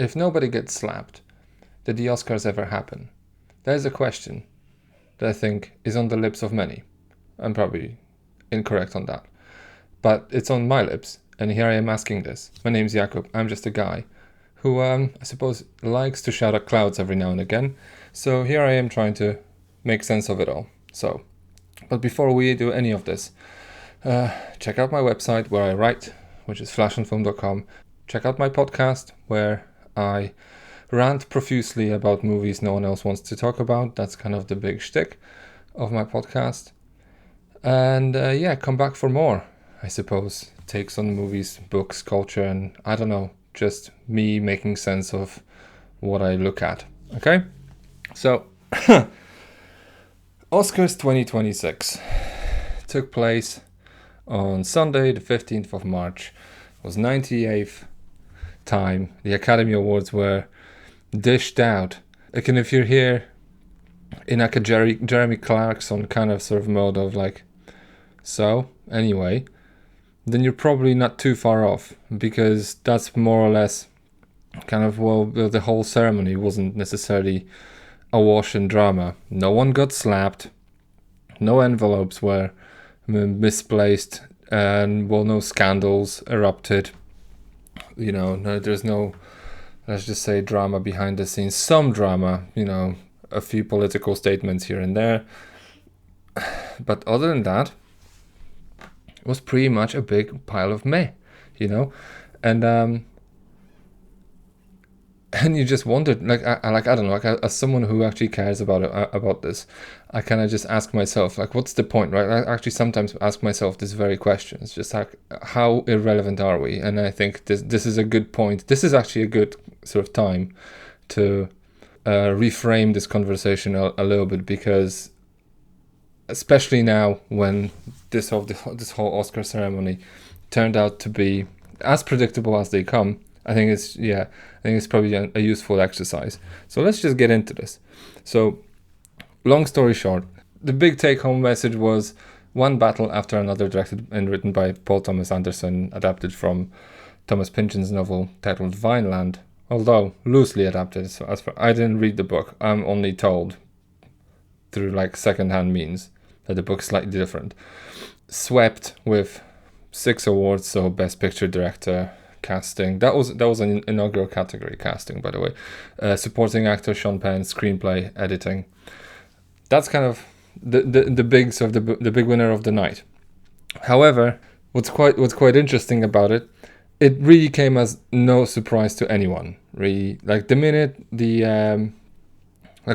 if nobody gets slapped, did the Oscars ever happen? That is a question that I think is on the lips of many. I'm probably incorrect on that, but it's on my lips, and here I am asking this. My name's Jakub. I'm just a guy who, I suppose, likes to shout at clouds every now and again. So here I am trying to make sense of it all. So, but before we do any of this, check out my website where I write, which is flashandfilm.com. Check out my podcast where I rant profusely about movies no one else wants to talk about. That's kind of the big shtick of my podcast. And come back for more, I suppose. Takes on movies, books, culture, and I don't know, just me making sense of what I look at. Okay? So, Oscars 2026 took place on Sunday, the 15th of March. It was 98th time the Academy Awards were dished out. Like, and if you're here in like a Jeremy Clarkson kind of sort of mode of like, so anyway, then you're probably not too far off, because that's more or less kind of, well, the whole ceremony wasn't necessarily awash in drama. No one got slapped, no envelopes were misplaced, and well, no scandals erupted. You know, there's no, let's just say, drama behind the scenes. Some drama, you know, a few political statements here and there. But other than that, it was pretty much a big pile of meh, you know? And you just wondered, like, I don't know, like, as someone who actually cares about it, about this, I kind of just ask myself, like, what's the point, right? I actually sometimes ask myself this very question. It's just like, how irrelevant are we? And I think this is a good point. This is actually a good sort of time to reframe this conversation a little bit, because especially now when this whole Oscar ceremony turned out to be as predictable as they come, I think it's probably a useful exercise. So let's just get into this. So, long story short, the big take-home message was one battle after another, directed and written by Paul Thomas Anderson, adapted from Thomas Pynchon's novel titled Vineland, although loosely adapted. So I didn't read the book. I'm only told through like second-hand means that the book's slightly different. Swept with 6 awards, so Best Picture, Director, Casting. That was an inaugural category, casting, by the way. Supporting actor Sean Penn, screenplay, editing. That's kind of the big sort of the big winner of the night. However, what's quite interesting about it, it really came as no surprise to anyone. Really, like the minute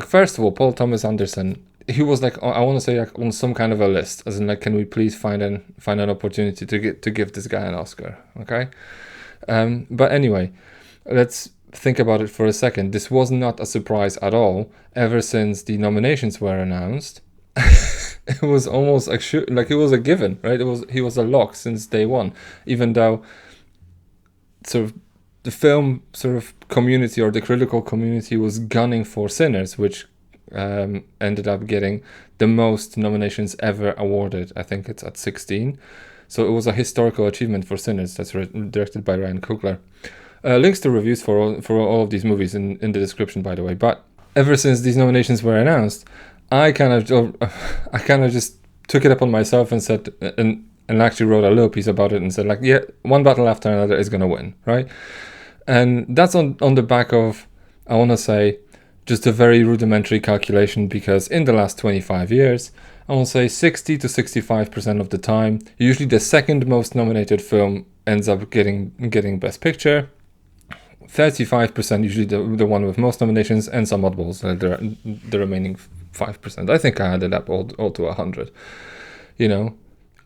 first of all, Paul Thomas Anderson, he was like, I want to say, like, on some kind of a list, as in like, can we please find an opportunity to give this guy an Oscar, okay? But anyway, let's think about it for a second. This was not a surprise at all. Ever since the nominations were announced, it was almost like it was a given, right? He was a lock since day one, even though sort of the film sort of community or the critical community was gunning for Sinners, which ended up getting the most nominations ever awarded. I think it's at 16. So it was a historical achievement for Sinners. That's directed by Ryan Coogler. Links to reviews for all of these movies in the description, by the way. But ever since these nominations were announced, I kind of just took it upon myself and said, and actually wrote a little piece about it and said, like, yeah, one battle after another is gonna win, right? And that's on the back of, I want to say, just a very rudimentary calculation, because in the last 25 years, I will say 60 to 65% of the time, usually the second most nominated film ends up getting Best Picture. 35% usually the one with most nominations, and some oddballs, the remaining 5%. I think I added up all to 100. You know,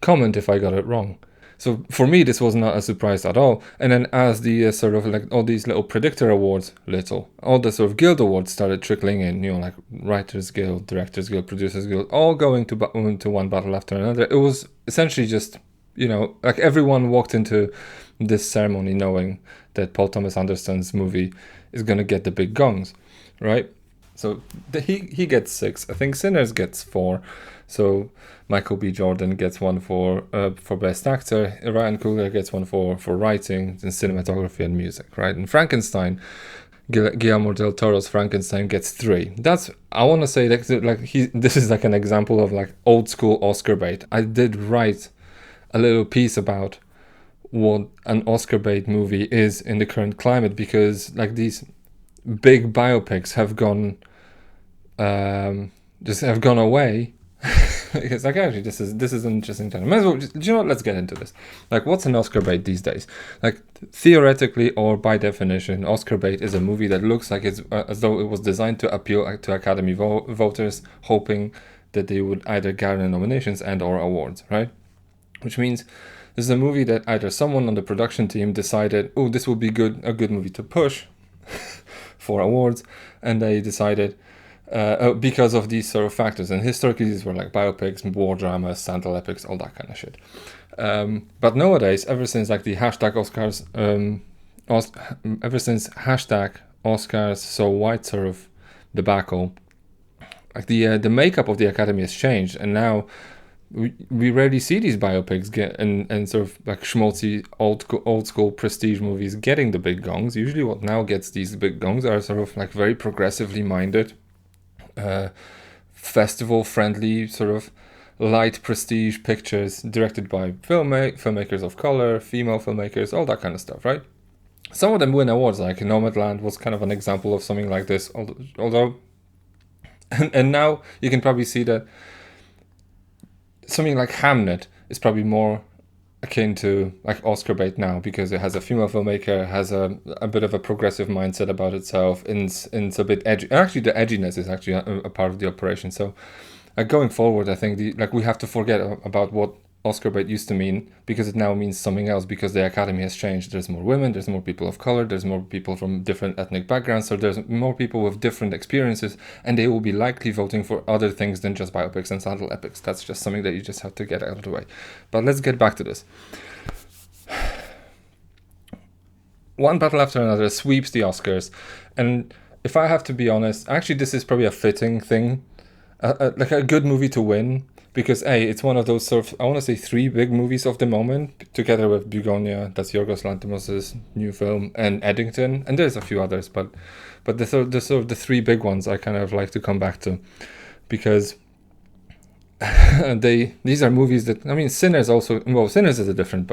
comment if I got it wrong. So for me, this was not a surprise at all. And then as the sort of like all these little predictor awards, all the sort of guild awards started trickling in, you know, like Writers Guild, Directors Guild, Producers Guild, all going to one battle after another. It was essentially just, you know, like everyone walked into this ceremony knowing that Paul Thomas Anderson's movie is going to get the big gongs, right? So he gets 6. I think Sinners gets 4. So Michael B. Jordan gets one for Best Actor. Ryan Coogler gets one for writing and cinematography and music, right? And Frankenstein Guillermo del Toro's Frankenstein gets 3. That's, I want to say that like this is like an example of like old school Oscar bait. I did write a little piece about what an Oscar bait movie is in the current climate, because like these big biopics have gone just have gone away. It's like, actually, this is an interesting time. Might as well, do you know what? Let's get into this. Like, what's an Oscar bait these days? Like, theoretically or by definition, Oscar bait is a movie that looks like it's as though it was designed to appeal to Academy voters, hoping that they would either garner nominations and or awards, right? Which means this is a movie that either someone on the production team decided, oh, this would be a good movie to push for awards, and they decided because of these sort of factors. And historically, these were like biopics, war dramas, Sandal epics, all that kind of shit. But nowadays, ever since like the hashtag Oscars, ever since hashtag Oscars so white sort of debacle, like the makeup of the Academy has changed, and now we rarely see these biopics get and sort of like schmaltzy old school prestige movies getting the big gongs. Usually, what now gets these big gongs are sort of like very progressively minded, festival friendly sort of light prestige pictures directed by filmmakers of color, female filmmakers, all that kind of stuff, right? Some of them win awards, like Nomadland was kind of an example of something like this, although and now you can probably see that something like Hamnet is probably more akin to like Oscar bait now, because it has a female filmmaker, has a bit of a progressive mindset about itself, and it's a bit edgy. Actually, the edginess is actually a part of the operation. So going forward, I think we have to forget about what Oscar bait used to mean, because it now means something else, because the Academy has changed. There's more women, there's more people of color, there's more people from different ethnic backgrounds, so there's more people with different experiences, and they will be likely voting for other things than just biopics and Sandal epics. That's just something that you just have to get out of the way. But let's get back to this. One battle after another sweeps the Oscars, and if I have to be honest, actually this is probably a fitting thing, like a good movie to win, because it's one of those sort of, I want to say, 3 big movies of the moment, together with Begonia, that's Yorgos Lanthimos' new film, and Eddington, and there's a few others, but the 3 big ones I kind of like to come back to, because these are movies that, I mean, Sinners also, well, Sinners is a different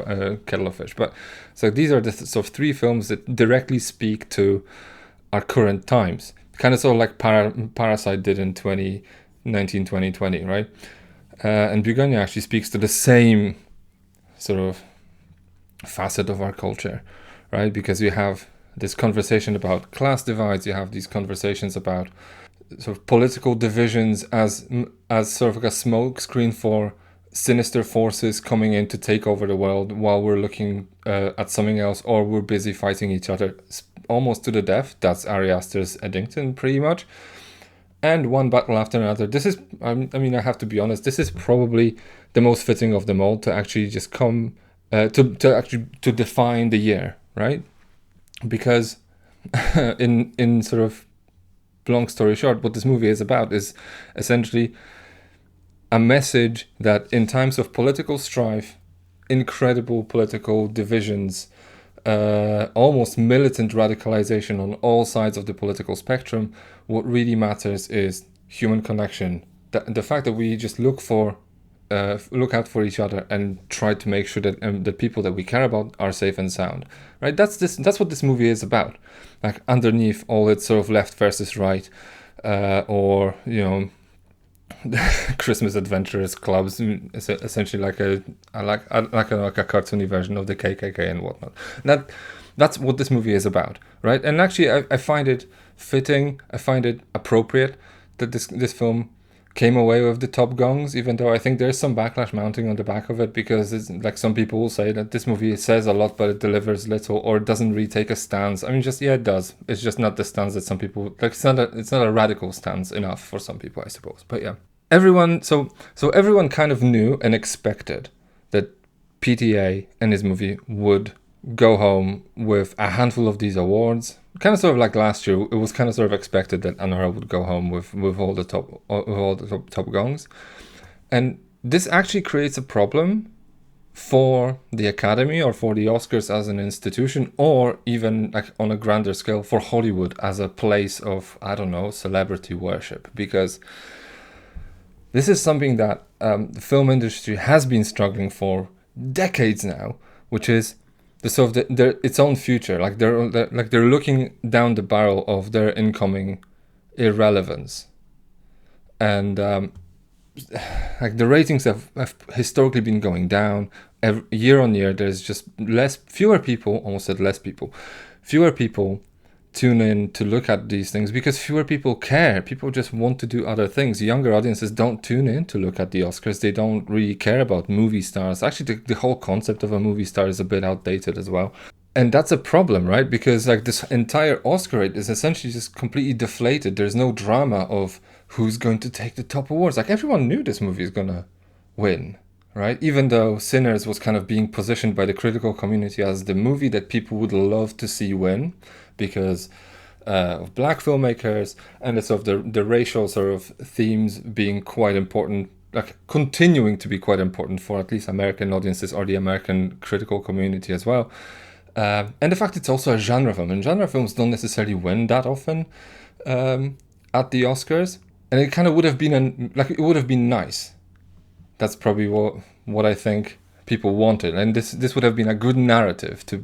kettle of fish, but so these are the sort of 3 films that directly speak to our current times, kind of sort of like Parasite did in 2020, right? And Begonia actually speaks to the same sort of facet of our culture, right? Because you have this conversation about class divides, you have these conversations about sort of political divisions as sort of like a smoke screen for sinister forces coming in to take over the world while we're looking at something else, or we're busy fighting each other almost to the death. That's Ari Aster's Eddington, pretty much. And one battle after another. This is, I mean, I have to be honest, this is probably the most fitting of them all to actually just come to define the year, right? Because in sort of long story short, what this movie is about is essentially a message that in times of political strife, incredible political divisions, almost militant radicalization on all sides of the political spectrum, what really matters is human connection. The fact that we just look out for each other and try to make sure that the people that we care about are safe and sound, right? That's what this movie is about. Like, underneath all its sort of left versus right, or Christmas adventurers clubs, essentially like a cartoony version of the KKK and whatnot. That's what this movie is about, right? And actually, I find it fitting. I find it appropriate that this film came away with the top gongs, even though I think there's some backlash mounting on the back of it, because it's like some people will say that this movie says a lot but it delivers little, or it doesn't really take a stance. I mean, it does. It's just not the stance that some people like. It's not a radical stance enough for some people, I suppose. But yeah, everyone kind of knew and expected that PTA and his movie would go home with a handful of these awards. Kind of sort of like last year, it was kind of sort of expected that Anora would go home with all the top gongs, and this actually creates a problem for the Academy or for the Oscars as an institution, or even like on a grander scale for Hollywood as a place of, I don't know, celebrity worship. Because this is something that the film industry has been struggling for decades now, which is the sort of its own future. Like they're looking down the barrel of their incoming irrelevance, and like the ratings have historically been going down year on year. There's just fewer people tune in to look at these things because fewer people care. People just want to do other things. Younger audiences don't tune in to look at the Oscars. They don't really care about movie stars. Actually, the whole concept of a movie star is a bit outdated as well. And that's a problem, right? Because like this entire Oscar rate is essentially just completely deflated. There's no drama of who's going to take the top awards. Like everyone knew this movie is gonna win, right? Even though Sinners was kind of being positioned by the critical community as the movie that people would love to see win because of black filmmakers and it's of the racial sort of themes being quite important, like continuing to be quite important for at least American audiences or the American critical community as well. And the fact it's also a genre film, and genre films don't necessarily win that often at the Oscars. And it kind of would have been it would have been nice. That's probably what I think people wanted, and this would have been a good narrative for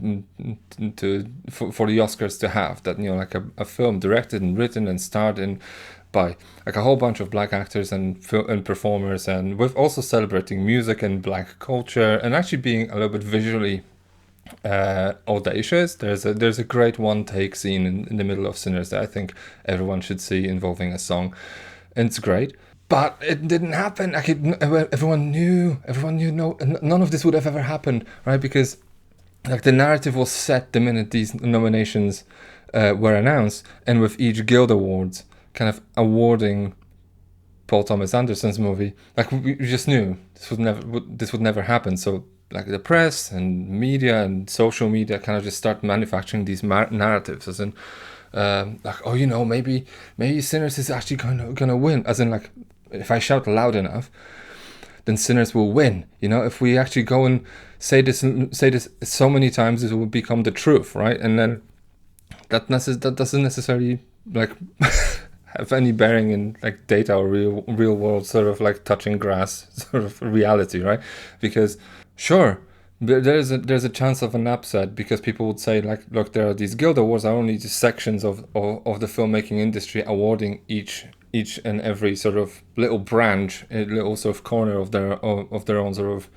the Oscars to have. That, you know, like a film directed and written and starred in by like a whole bunch of black actors and performers, and with also celebrating music and black culture, and actually being a little bit visually audacious. There's a great one take scene in the middle of Sinners that I think everyone should see, involving a song. And it's great, but it didn't happen. Like everyone knew. No, none of this would have ever happened, right? Because like the narrative was set the minute these nominations were announced, and with each Guild Awards kind of awarding Paul Thomas Anderson's movie, like we just knew this would never happen. So like the press and media and social media kind of just start manufacturing these narratives, as in. Like, oh, you know, maybe Sinners is actually gonna win. As in, like, if I shout loud enough, then Sinners will win. You know, if we actually go and say this so many times, it will become the truth, right? And then that doesn't necessarily like have any bearing in like data or real world sort of like touching grass sort of reality, right? Because sure. There's a chance of an upset because people would say, like, look, there are these Guild Awards are only just sections of the filmmaking industry awarding each and every sort of little branch, a little sort of corner of their own sort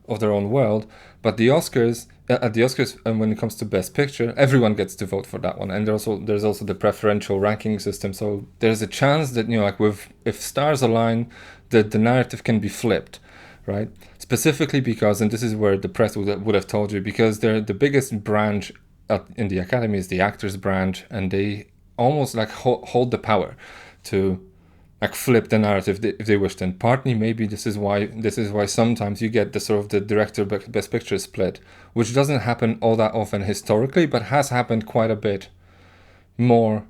of their own world. But the Oscars, at the Oscars, and when it comes to Best Picture, everyone gets to vote for that one. And there's also the preferential ranking system. So there's a chance that, you know, like if stars align, the narrative can be flipped. Right, specifically because, and this is where the press would have told you, because they're the biggest branch in the Academy is the actors branch, and they almost like hold the power to like flip the narrative if they wished. And partly maybe this is why sometimes you get the sort of the director Best Picture split, which doesn't happen all that often historically, but has happened quite a bit more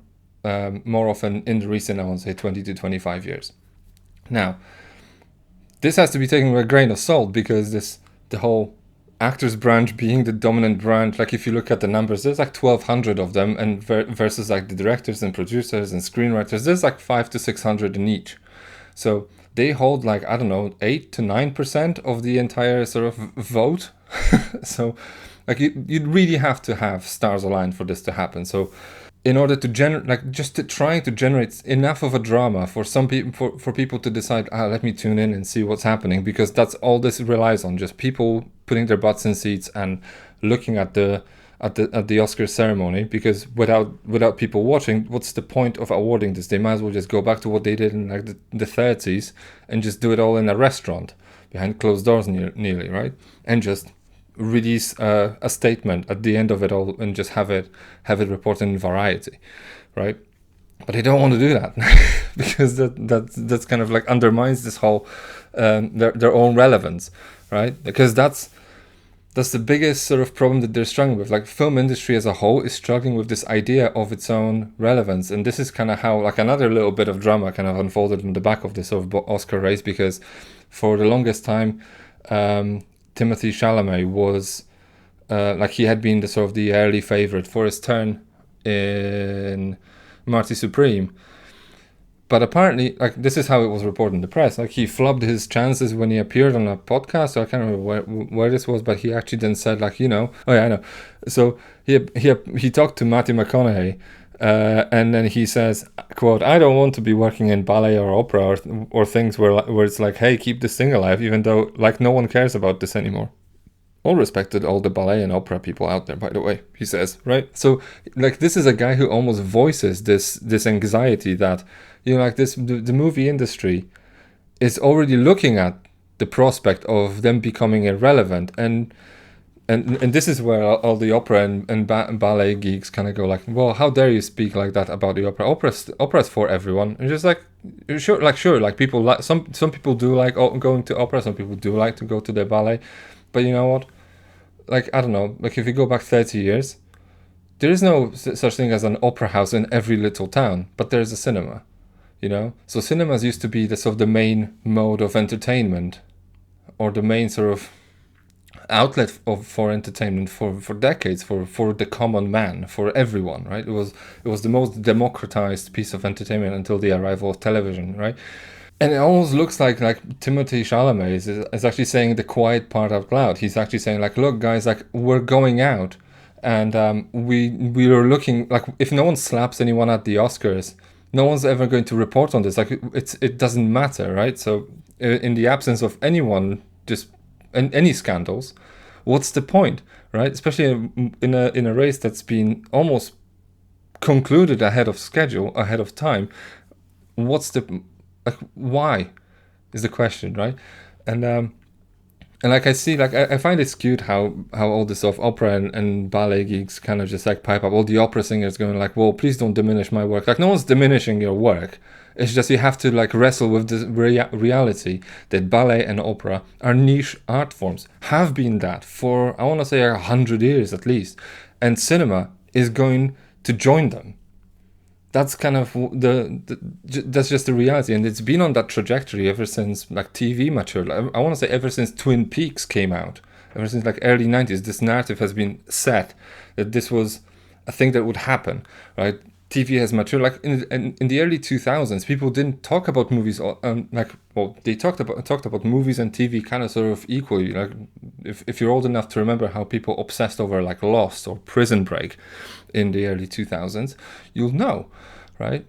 often in the recent, I want to say, 20 to 25 years. Now. This has to be taken with a grain of salt because the whole actors branch being the dominant branch, like if you look at the numbers, there's like 1,200 of them, and versus like the directors and producers and screenwriters, there's like 500 to 600 in each. So they hold like, I don't know, 8 to 9% of the entire sort of vote. So like you'd really have to have stars aligned for this to happen. So in order to trying to generate enough of a drama for some people, for people to decide, let me tune in and see what's happening, because that's all this relies on, just people putting their butts in seats and looking at the Oscar ceremony. Because without people watching, what's the point of awarding this? They might as well just go back to what they did in like the 30s and just do it all in a restaurant behind closed doors nearly, right? And just release a statement at the end of it all and just have it reported in Variety, right? But they don't want to do that because that's kind of like undermines this whole their own relevance, right? Because that's the biggest sort of problem that they're struggling with. Like film industry as a whole is struggling with this idea of its own relevance, and this is kind of how like another little bit of drama kind of unfolded in the back of this sort of Oscar race, because for the longest time Timothy Chalamet was like he had been the sort of the early favorite for his turn in Marty Supreme. But apparently, like, this is how it was reported in the press. Like, he flubbed his chances when he appeared on a podcast. So I can't remember where this was, but he actually then said, like, you know, oh yeah, I know. So he talked to Matthew McConaughey, and then he says, quote, "I don't want to be working in ballet or opera or things where it's like, hey, keep this thing alive, even though like no one cares about this anymore." All respect to all the ballet and opera people out there, by the way, he says, right? So, like, this is a guy who almost voices this anxiety that, you know, like the movie industry is already looking at the prospect of them becoming irrelevant, and this is where all the opera and ballet geeks kind of go like, well, how dare you speak like that about the opera? Opera's for everyone. And just like, sure, like people like some people do like going to opera, some people do like to go to the ballet, but you know what? Like, I don't know, like if you go back 30 years, there is no such thing as an opera house in every little town, but there's a cinema, you know? So cinemas used to be the sort of the main mode of entertainment, or the main sort of outlet for entertainment for decades, for the common man, for everyone, right? It was the most democratized piece of entertainment until the arrival of television, right? And it almost looks like Timothy Chalamet is actually saying the quiet part out loud. He's actually saying like, look, guys, like we're going out, and we are looking like if no one slaps anyone at the Oscars, no one's ever going to report on this. Like it doesn't matter, right? So in the absence of anyone, just any scandals, what's the point, right? Especially in a race that's been almost concluded ahead of schedule, ahead of time. What's the like, why is the question, right? And like I see, like I find it cute how all this sort of opera and ballet geeks kind of just like pipe up. All the opera singers going like, well, please don't diminish my work. Like no one's diminishing your work. It's just you have to like wrestle with the reality that ballet and opera are niche art forms, have been that for, I want to say 100 years at least. And cinema is going to join them. That's kind of that's just the reality, and it's been on that trajectory ever since like TV matured. I want to say ever since Twin Peaks came out, ever since like early 90s, this narrative has been set that this was a thing that would happen, right? TV has matured. Like in the early 2000s, people didn't talk about movies. They talked about movies and TV kind of sort of equally. Like if you're old enough to remember how people obsessed over like Lost or Prison Break in the early 2000s, you'll know, right?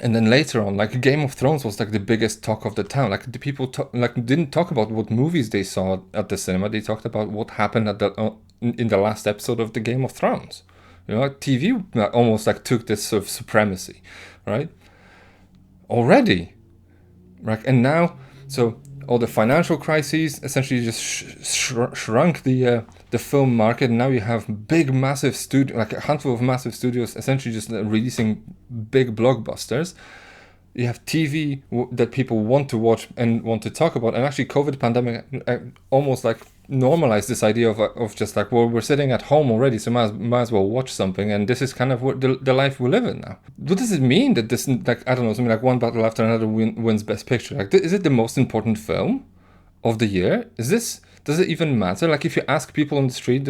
And then later on, like Game of Thrones was like the biggest talk of the town. Like the people didn't talk about what movies they saw at the cinema. They talked about what happened in the last episode of the Game of Thrones. You know, like TV almost like took this sort of supremacy, right? Already, right? And now, so all the financial crises essentially just shrunk the film market. And now you have big, massive like a handful of massive studios essentially just releasing big blockbusters. You have TV that people want to watch and want to talk about. And actually, COVID pandemic almost like normalized this idea of just like, well, we're sitting at home already, so might as well watch something. And this is kind of what the life we live in now. What does it mean that this, like, I don't know, something like One Battle After Another wins Best Picture? Like, is it the most important film of the year? Does it even matter? Like, if you ask people on the street,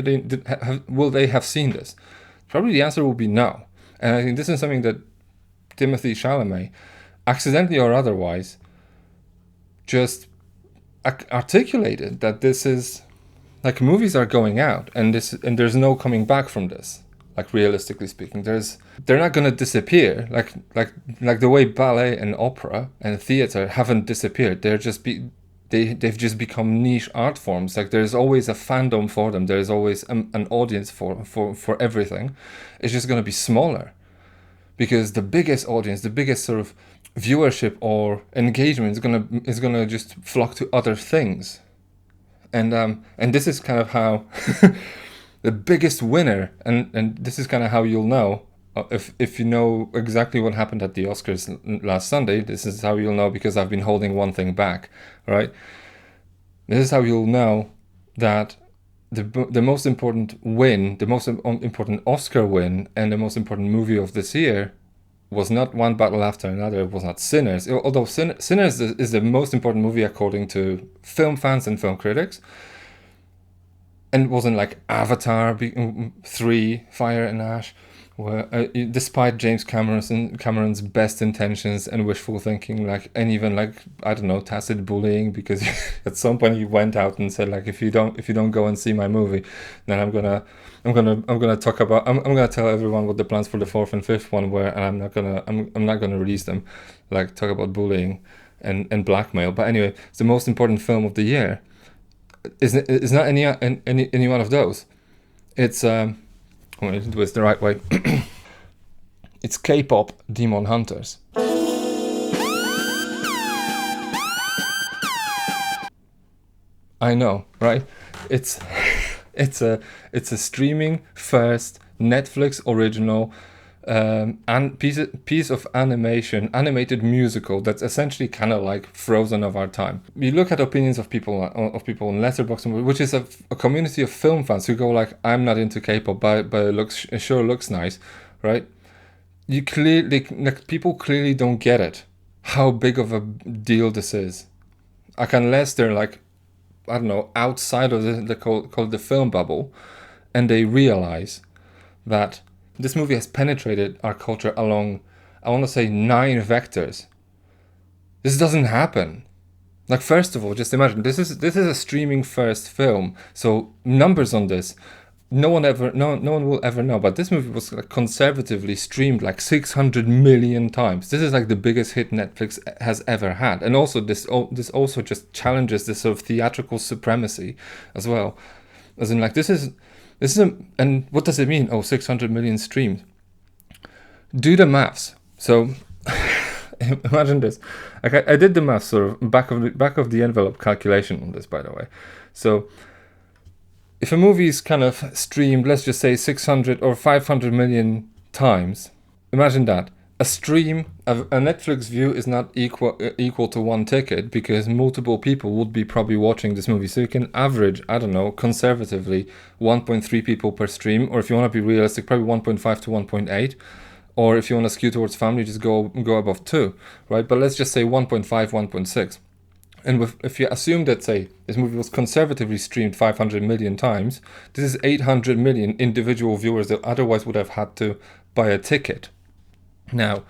will they have seen this? Probably the answer will be no. And I think this is something that Timothy Chalamet, accidentally or otherwise, just articulated, that this is like movies are going out and there's no coming back from this. Like realistically speaking, they're not gonna disappear. Like the way ballet and opera and theater haven't disappeared. They've just become niche art forms. Like there's always a fandom for them. There's always an audience for everything. It's just gonna be smaller, because the biggest audience, the biggest sort of viewership or engagement is gonna just flock to other things, and this is kind of how the biggest winner, and this is kind of how you'll know if you know exactly what happened at the Oscars last Sunday. This is how you'll know, because I've been holding one thing back, right? This is how you'll know that the most important win, the most important Oscar win, and the most important movie of this year was not One Battle After Another. It was not Sinners. Although Sinners is the most important movie according to film fans and film critics. And it wasn't like Avatar 3, Fire and Ash, where despite James Cameron's best intentions and wishful thinking, like, and even like, I don't know, tacit bullying, because at some point he went out and said like, if you don't go and see my movie, then I'm gonna talk about, I'm gonna tell everyone what the plans for the fourth and fifth one were, and I'm not gonna release them, like, talk about bullying and blackmail. But anyway, it's the most important film of the year. Is not any one of those. It's I'm gonna do this the right way. It's K-pop Demon Hunters. I know, right? It's it's a streaming first Netflix original and piece of animated musical that's essentially kind of like Frozen of our time. You look at opinions of people on Letterboxd, which is a community of film fans who go like, I'm not into K-pop, but it sure looks nice, right? You clearly, like, people clearly don't get it, how big of a deal this is. Like, unless they're like, I don't know, outside of the called the film bubble, and they realize that this movie has penetrated our culture along, I want to say, 9 vectors. This doesn't happen. Like, first of all, just imagine, this is a streaming first film, so numbers on this, no one will ever know. But this movie was like conservatively streamed like 600 million times. This is like the biggest hit Netflix has ever had, and also this also just challenges this sort of theatrical supremacy as well. As in, like, this is and what does it mean? Oh, 600 million streams. Do the maths. So imagine this. Okay, I did the maths, sort of back of the envelope calculation on this, by the way. So if a movie is kind of streamed, let's just say 600 or 500 million times, imagine that. A Netflix view is not equal to one ticket, because multiple people would be probably watching this movie. So you can average, I don't know, conservatively 1.3 people per stream, or if you want to be realistic, probably 1.5 to 1.8. Or if you want to skew towards family, just go above 2, right? But let's just say 1.5, 1.6. And if you assume that, say, this movie was conservatively streamed 500 million times, this is 800 million individual viewers that otherwise would have had to buy a ticket. Now,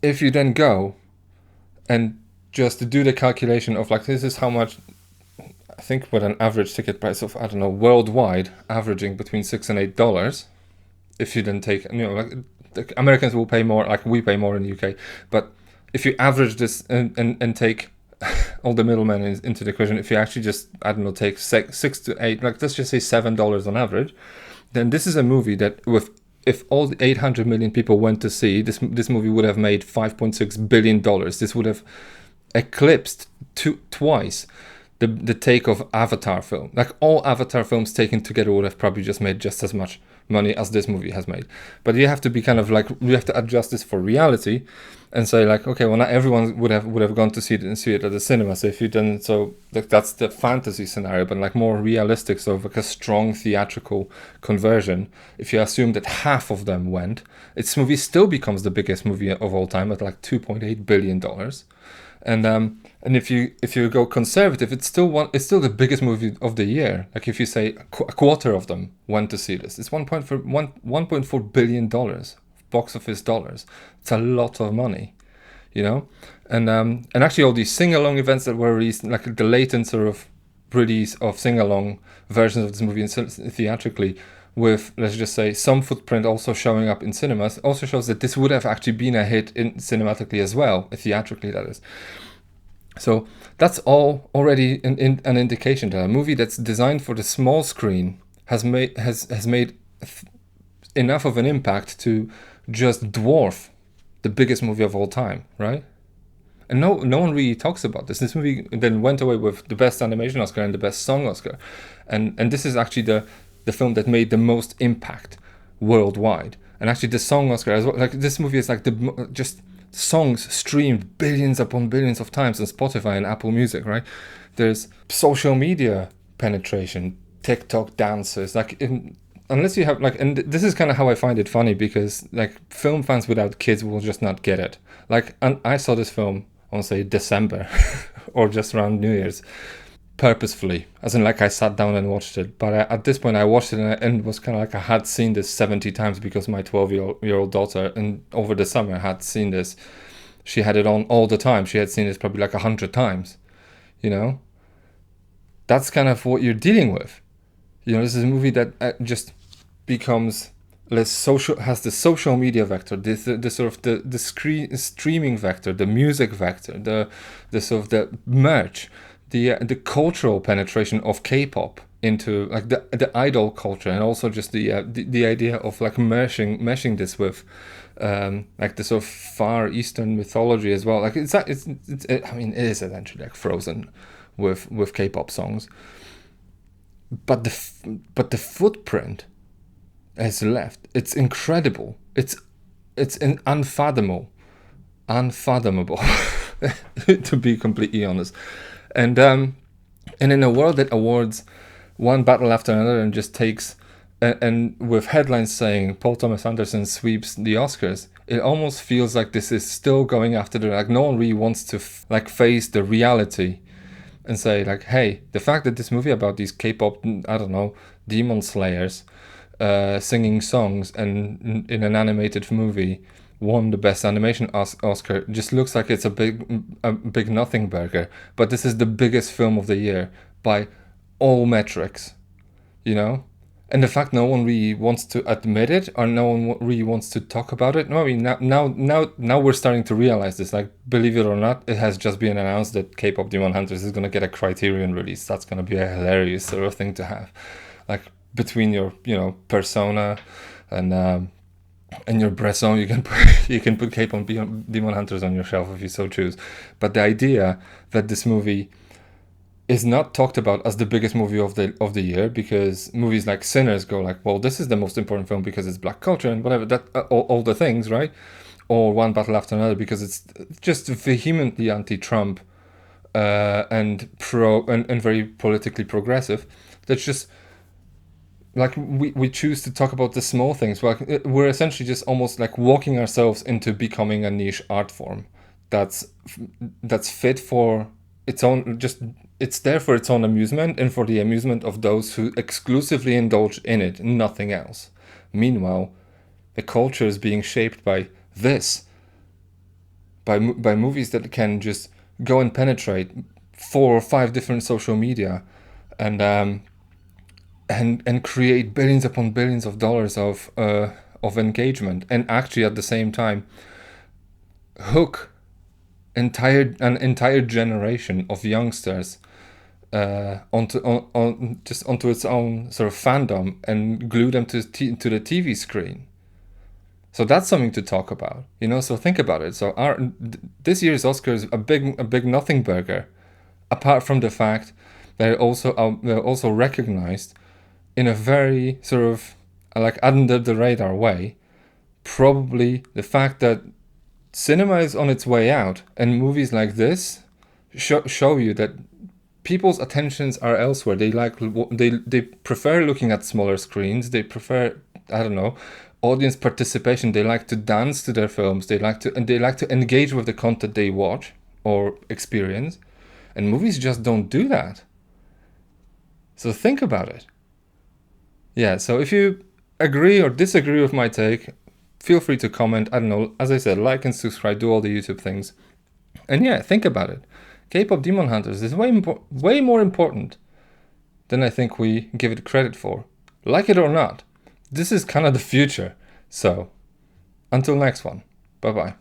if you then go and just do the calculation of, like, this is how much, I think, with an average ticket price of, I don't know, worldwide, averaging between $6 and $8. If you then take, like, the Americans will pay more, like we pay more in the UK. But if you average this and take all the middlemen into the equation, if you actually just, I don't know, take 6 to 8, like, let's just say $7 on average, then this is a movie that, if all the 800 million people went to see, this movie would have made $5.6 billion. This would have eclipsed twice the take of Avatar film. Like, all Avatar films taken together would have probably just made just as much money as this movie has made. But you have to be kind of like, you have to adjust this for reality and say, like, okay, well, not everyone would have gone to see it at the cinema. So if you didn't, so like, that's the fantasy scenario, but like more realistic, so like a strong theatrical conversion. If you assume that half of them went, this movie still becomes the biggest movie of all time at like $2.8 billion. And if you go conservative, it's still the biggest movie of the year. Like, if you say a quarter of them went to see this, it's $1.4 billion box office dollars. It's a lot of money, you know. And actually, all these sing-along events that were released, like the latent sort of release of sing-along versions of this movie theatrically, with, let's just say, some footprint also showing up in cinemas, also shows that this would have actually been a hit cinematically as well, theatrically, that is. So that's all already an indication that a movie that's designed for the small screen has made enough of an impact to just dwarf the biggest movie of all time, right? And no one really talks about this. This movie then went away with the best animation Oscar and the best song Oscar, and this is actually the film that made the most impact worldwide. And actually, the song Oscar as well. Like, this movie is like just songs streamed billions upon billions of times on Spotify and Apple Music, right? There's social media penetration, TikTok dances, like, unless you have, like, and this is kind of how I find it funny, because like, film fans without kids will just not get it. Like, and I saw this film on, say, December or just around New Year's. purposefully, as in like I sat down and watched it. But at this point I watched it and it was kind of like I had seen this 70 times because my 12-year-old daughter, and over the summer had seen this. She had it on all the time. She had seen this probably like 100 times, you know? That's kind of what you're dealing with. You know, this is a movie that just becomes less social, has the social media vector, the sort of the streaming vector, the music vector, the sort of the merch, the cultural penetration of K-pop into like the idol culture, and also just the idea of like meshing this with like the sort of Far Eastern mythology as well. Like I mean, it is essentially like Frozen with K-pop songs, but the footprint has left. It's incredible. It's unfathomable, to be completely honest. And in a world that awards one battle after another and just takes and with headlines saying Paul Thomas Anderson sweeps the Oscars, it almost feels like this is still going after like no one really wants to like face the reality and say like, hey, the fact that this movie about these K-pop, I don't know, demon slayers singing songs and in an animated movie won the best animation Oscar just looks like it's a big nothing burger. But this is the biggest film of the year by all metrics, you know? And the fact no one really wants to admit it, or no one really wants to talk about it. No, I mean, now we're starting to realize this. Like, believe it or not, it has just been announced that K-pop Demon Hunters is going to get a Criterion release. That's going to be a hilarious sort of thing to have. Like, between your, you know, persona and your Bresson, you can put K-pop Demon Hunters on your shelf if you so choose. But the idea that this movie is not talked about as the biggest movie of the year, because movies like Sinners go like, well, this is the most important film because it's black culture and whatever, that all the things, right? Or One Battle After Another because it's just vehemently anti-Trump and pro and very politically progressive. That's just like we choose to talk about the small things. Like we're essentially just almost like walking ourselves into becoming a niche art form that's fit for its own, just it's there for its own amusement and for the amusement of those who exclusively indulge in it, nothing else. Meanwhile, the culture is being shaped by this, by movies that can just go and penetrate 4 or 5 different social media and create billions upon billions of dollars of engagement, and actually at the same time hook an entire generation of youngsters onto its own sort of fandom and glue them to the TV screen. So that's something to talk about, you know. So think about it. So this year's Oscar is a big nothing burger, apart from the fact they're also recognized in a very sort of like under the radar way. Probably the fact that cinema is on its way out, and movies like this show you that people's attentions are elsewhere. They prefer looking at smaller screens. They prefer, I don't know, audience participation. They like to dance to their films. They like to engage with the content they watch or experience, and movies just don't do that. So think about it. Yeah, so if you agree or disagree with my take, feel free to comment. I don't know, as I said, like and subscribe, do all the YouTube things. And yeah, think about it. K-pop Demon Hunters is way more important than I think we give it credit for. Like it or not, this is kind of the future. So, until next one, bye-bye.